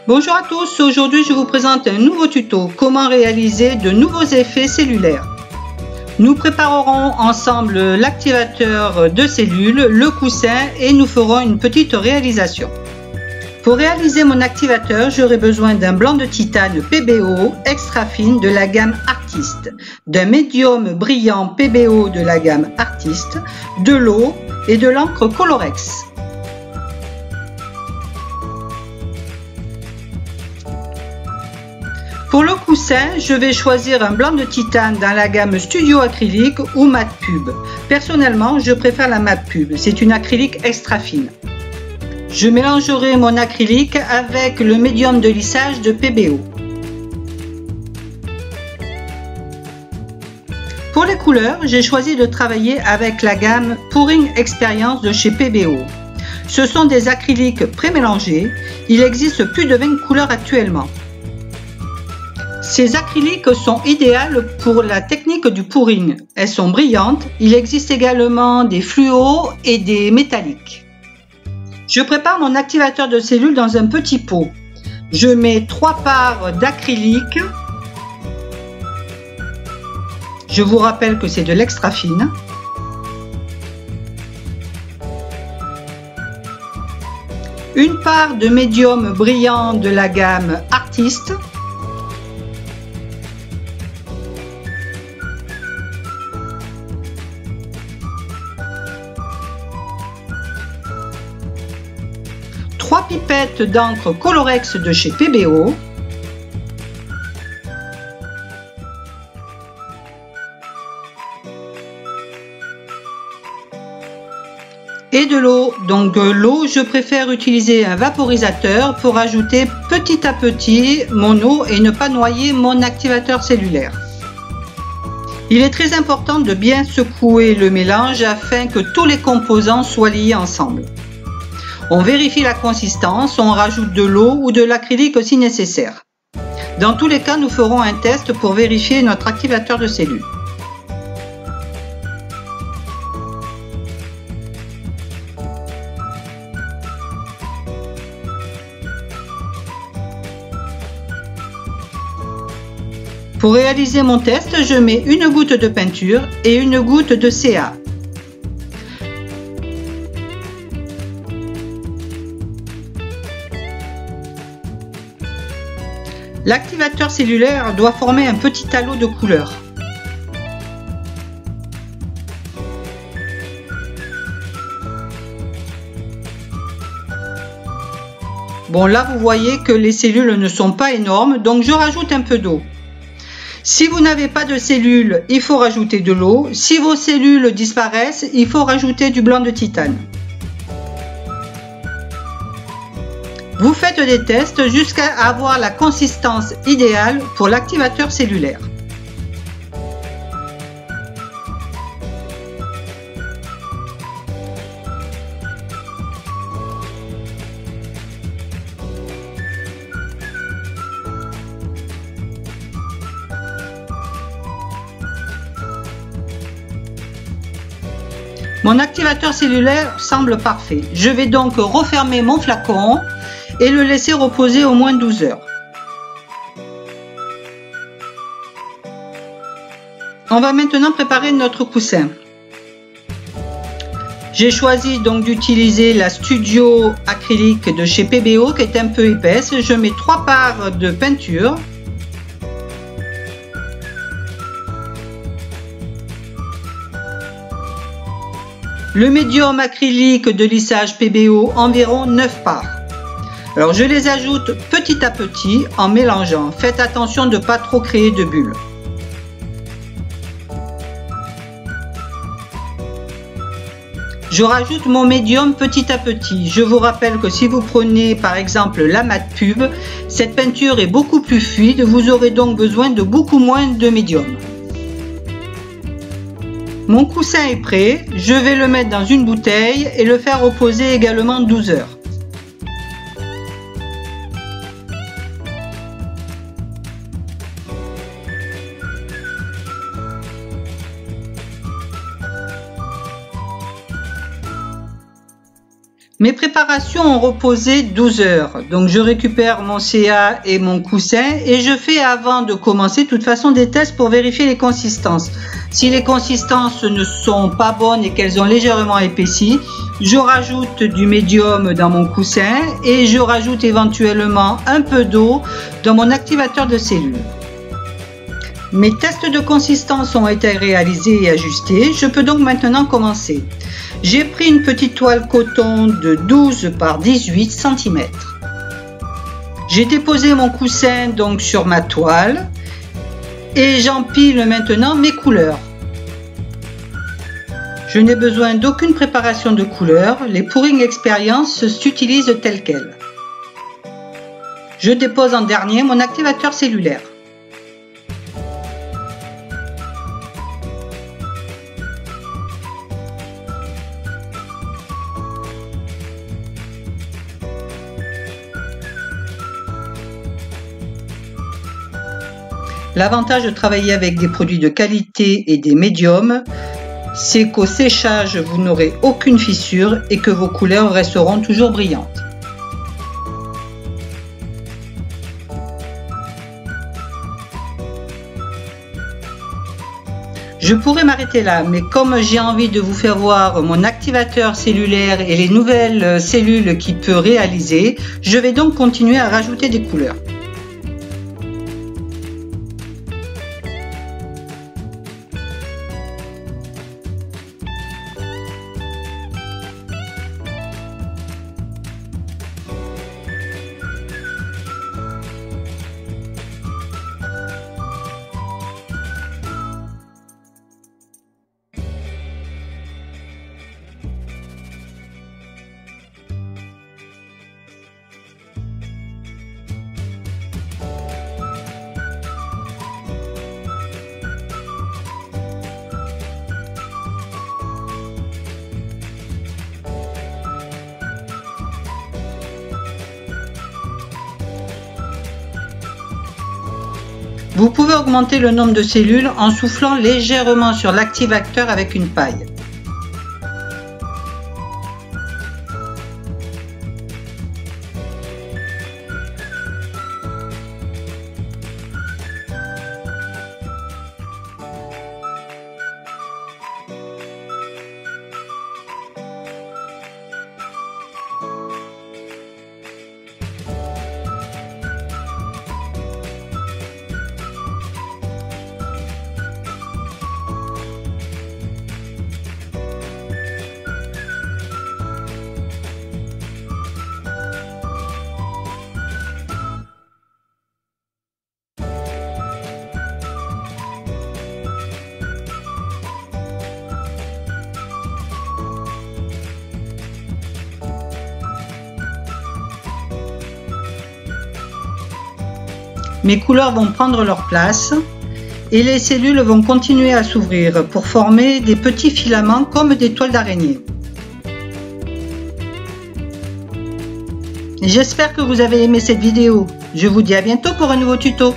Bonjour à tous, aujourd'hui je vous présente un nouveau tuto, comment réaliser de nouveaux effets cellulaires. Nous préparerons ensemble l'activateur de cellules, le coussin et nous ferons une petite réalisation. Pour réaliser mon activateur, j'aurai besoin d'un blanc de titane PBO extra fine de la gamme Artist, d'un médium brillant PBO de la gamme Artist, de l'eau et de l'encre Colorex. Pour le coussin, je vais choisir un blanc de titane dans la gamme Studio Acrylique ou Mat Pub. Personnellement, je préfère la Mat Pub, c'est une acrylique extra fine. Je mélangerai mon acrylique avec le médium de lissage de PBO. Pour les couleurs, j'ai choisi de travailler avec la gamme Pouring Experience de chez PBO. Ce sont des acryliques pré-mélangés, il existe plus de 20 couleurs actuellement. Ces acryliques sont idéales pour la technique du pouring. Elles sont brillantes. Il existe également des fluos et des métalliques. Je prépare mon activateur de cellules dans un petit pot. Je mets 3 parts d'acrylique. Je vous rappelle que c'est de l'extra fine. Une part de médium brillant de la gamme Artist. Trois pipettes d'encre Colorex de chez PBO, et de l'eau. Donc l'eau, je préfère utiliser un vaporisateur pour ajouter petit à petit mon eau et ne pas noyer mon activateur cellulaire. Il est très important de bien secouer le mélange afin que tous les composants soient liés ensemble. On vérifie la consistance, on rajoute de l'eau ou de l'acrylique si nécessaire. Dans tous les cas, nous ferons un test pour vérifier notre activateur de cellules. Pour réaliser mon test, je mets une goutte de peinture et une goutte de CA. L'activateur cellulaire doit former un petit halo de couleur. Bon, là vous voyez que les cellules ne sont pas énormes, donc je rajoute un peu d'eau. Si vous n'avez pas de cellules, il faut rajouter de l'eau. Si vos cellules disparaissent, il faut rajouter du blanc de titane. Vous faites des tests jusqu'à avoir la consistance idéale pour l'activateur cellulaire. Mon activateur cellulaire semble parfait. Je vais donc refermer mon flacon et le laisser reposer au moins 12 heures. On va maintenant préparer notre coussin. J'ai choisi donc d'utiliser la Studio Acrylique de chez PBO qui est un peu épaisse. Je mets 3 parts de peinture. Le médium acrylique de lissage PBO environ 9 parts. Alors je les ajoute petit à petit en mélangeant. Faites attention de ne pas trop créer de bulles. Je rajoute mon médium petit à petit. Je vous rappelle que si vous prenez par exemple la Mat Pub, cette peinture est beaucoup plus fluide. Vous aurez donc besoin de beaucoup moins de médium. Mon coussin est prêt. Je vais le mettre dans une bouteille et le faire reposer également 12 heures. Mes préparations ont reposé 12 heures, donc je récupère mon CA et mon coussin et je fais avant de commencer de toute façon des tests pour vérifier les consistances. Si les consistances ne sont pas bonnes et qu'elles ont légèrement épaissi, je rajoute du médium dans mon coussin et je rajoute éventuellement un peu d'eau dans mon activateur de cellules. Mes tests de consistance ont été réalisés et ajustés, je peux donc maintenant commencer. J'ai pris une petite toile coton de 12 par 18 cm. J'ai déposé mon coussin donc sur ma toile et j'empile maintenant mes couleurs. Je n'ai besoin d'aucune préparation de couleurs, les Pouring Experience s'utilisent telles quelles. Je dépose en dernier mon activateur cellulaire. L'avantage de travailler avec des produits de qualité et des médiums, c'est qu'au séchage, vous n'aurez aucune fissure et que vos couleurs resteront toujours brillantes. Je pourrais m'arrêter là, mais comme j'ai envie de vous faire voir mon activateur cellulaire et les nouvelles cellules qu'il peut réaliser, je vais donc continuer à rajouter des couleurs. Vous pouvez augmenter le nombre de cellules en soufflant légèrement sur l'activateur avec une paille. Mes couleurs vont prendre leur place et les cellules vont continuer à s'ouvrir pour former des petits filaments comme des toiles d'araignée. J'espère que vous avez aimé cette vidéo. Je vous dis à bientôt pour un nouveau tuto.